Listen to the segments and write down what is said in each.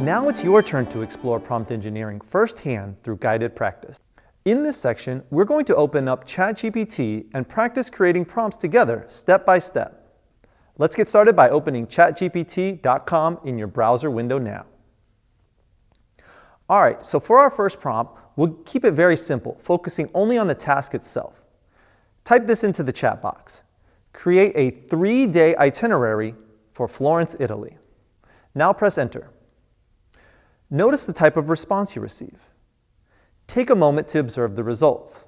Now it's your turn to explore prompt engineering firsthand through guided practice. In this section, we're going to open up ChatGPT and practice creating prompts together, step by step. Let's get started by opening chatgpt.com in your browser window now. All right, so for our first prompt, we'll keep it very simple, focusing only on the task itself. Type this into the chat box. Create a 3-day itinerary for Florence, Italy. Now press enter. Notice the type of response you receive. Take a moment to observe the results.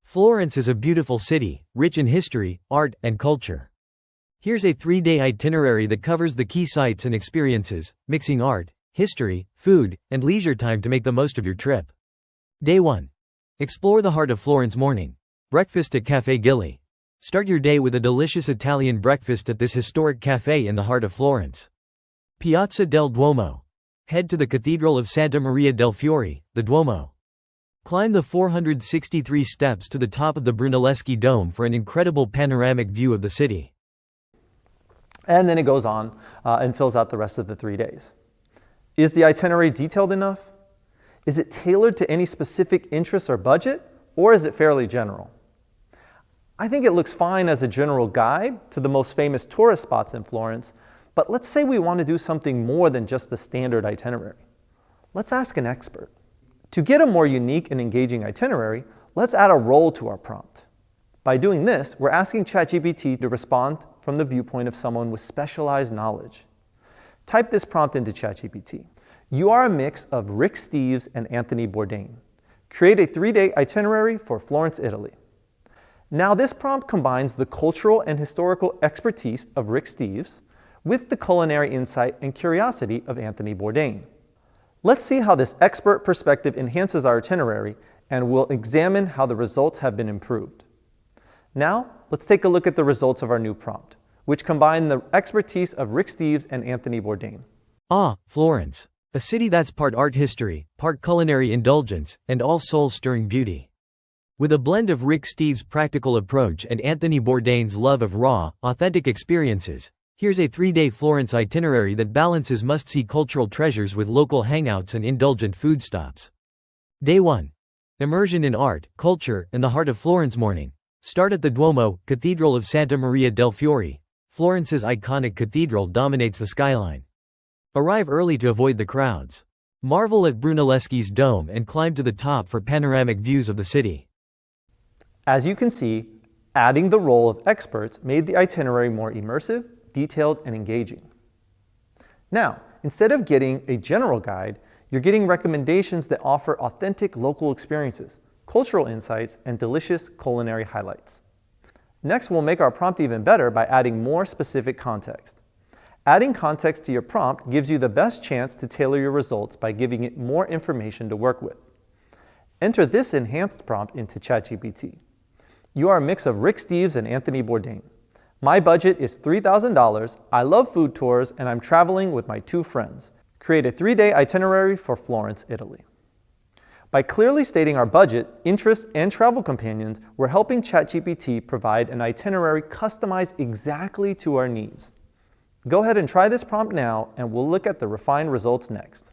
Florence is a beautiful city, rich in history, art, and culture. Here's a 3-day itinerary that covers the key sites and experiences, mixing art, history, food, and leisure time to make the most of your trip. Day 1. Explore the heart of Florence morning. Breakfast at Caffè Gilli. Start your day with a delicious Italian breakfast at this historic cafe in the heart of Florence. Piazza del Duomo. Head to the Cathedral of Santa Maria del Fiore, the Duomo. Climb the 463 steps to the top of the Brunelleschi Dome for an incredible panoramic view of the city. And then it goes on and fills out the rest of the 3 days. Is the itinerary detailed enough? Is it tailored to any specific interests or budget, or is it fairly general? I think it looks fine as a general guide to the most famous tourist spots in Florence, but let's say we want to do something more than just the standard itinerary. Let's ask an expert. To get a more unique and engaging itinerary, let's add a role to our prompt. By doing this, we're asking ChatGPT to respond from the viewpoint of someone with specialized knowledge. Type this prompt into ChatGPT. You are a mix of Rick Steves and Anthony Bourdain. Create a 3-day itinerary for Florence, Italy. Now this prompt combines the cultural and historical expertise of Rick Steves with the culinary insight and curiosity of Anthony Bourdain. Let's see how this expert perspective enhances our itinerary, and we'll examine how the results have been improved. Now, let's take a look at the results of our new prompt, which combine the expertise of Rick Steves and Anthony Bourdain. Florence. A city that's part art history, part culinary indulgence, and all soul-stirring beauty. With a blend of Rick Steves' practical approach and Anthony Bourdain's love of raw, authentic experiences, here's a 3-day Florence itinerary that balances must-see cultural treasures with local hangouts and indulgent food stops. Day 1. Immersion in art, culture, and the heart of Florence morning. Start at the Duomo, Cathedral of Santa Maria del Fiore. Florence's iconic cathedral dominates the skyline. Arrive early to avoid the crowds. Marvel at Brunelleschi's dome and climb to the top for panoramic views of the city. As you can see, adding the role of experts made the itinerary more immersive, detailed, and engaging. Now, instead of getting a general guide, you're getting recommendations that offer authentic local experiences, cultural insights, and delicious culinary highlights. Next, we'll make our prompt even better by adding more specific context. Adding context to your prompt gives you the best chance to tailor your results by giving it more information to work with. Enter this enhanced prompt into ChatGPT. You are a mix of Rick Steves and Anthony Bourdain. My budget is $3,000, I love food tours, and I'm traveling with my 2 friends. Create a 3-day itinerary for Florence, Italy. By clearly stating our budget, interests, and travel companions, we're helping ChatGPT provide an itinerary customized exactly to our needs. Go ahead and try this prompt now, and we'll look at the refined results next.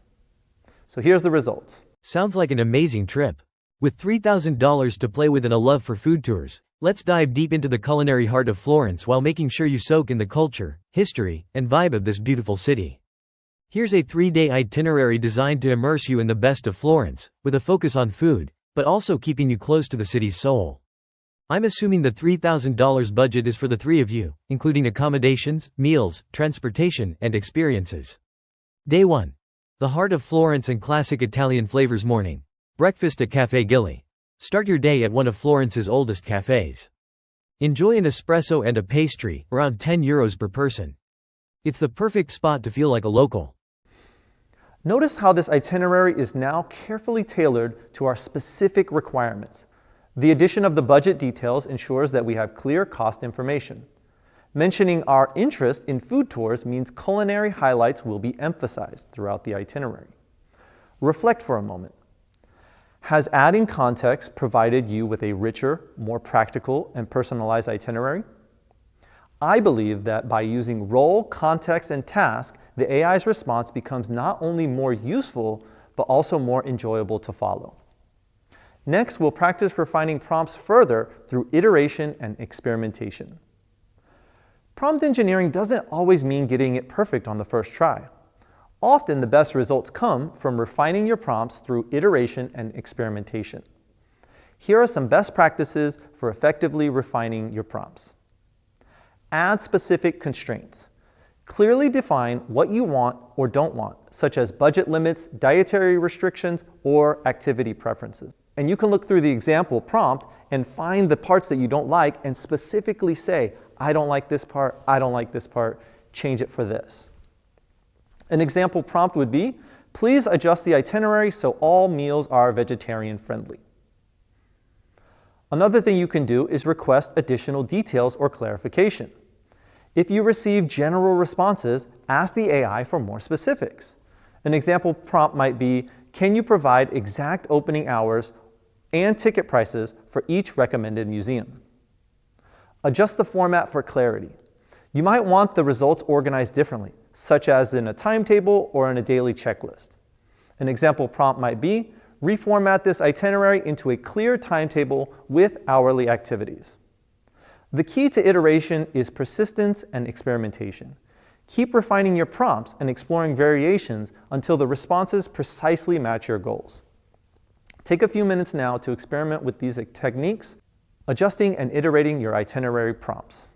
So here's the results. Sounds like an amazing trip. With $3,000 to play with and a love for food tours, let's dive deep into the culinary heart of Florence while making sure you soak in the culture, history, and vibe of this beautiful city. Here's a 3-day itinerary designed to immerse you in the best of Florence, with a focus on food, but also keeping you close to the city's soul. I'm assuming the $3,000 budget is for the 3 of you, including accommodations, meals, transportation, and experiences. Day 1. The heart of Florence and classic Italian flavors morning. Breakfast at Caffè Gilli. Start your day at one of Florence's oldest cafes. Enjoy an espresso and a pastry, around €10 per person. It's the perfect spot to feel like a local. Notice how this itinerary is now carefully tailored to our specific requirements. The addition of the budget details ensures that we have clear cost information. Mentioning our interest in food tours means culinary highlights will be emphasized throughout the itinerary. Reflect for a moment. Has adding context provided you with a richer, more practical, and personalized itinerary? I believe that by using role, context, and task, the AI's response becomes not only more useful, but also more enjoyable to follow. Next, we'll practice refining prompts further through iteration and experimentation. Prompt engineering doesn't always mean getting it perfect on the first try. Often, the best results come from refining your prompts through iteration and experimentation. Here are some best practices for effectively refining your prompts. Add specific constraints. Clearly define what you want or don't want, such as budget limits, dietary restrictions, or activity preferences. And you can look through the example prompt and find the parts that you don't like and specifically say, I don't like this part, I don't like this part, change it for this. An example prompt would be, please adjust the itinerary so all meals are vegetarian friendly. Another thing you can do is request additional details or clarification. If you receive general responses, ask the AI for more specifics. An example prompt might be, can you provide exact opening hours and ticket prices for each recommended museum? Adjust the format for clarity. You might want the results organized differently, such as in a timetable or in a daily checklist. An example prompt might be, reformat this itinerary into a clear timetable with hourly activities. The key to iteration is persistence and experimentation. Keep refining your prompts and exploring variations until the responses precisely match your goals. Take a few minutes now to experiment with these techniques, adjusting and iterating your itinerary prompts.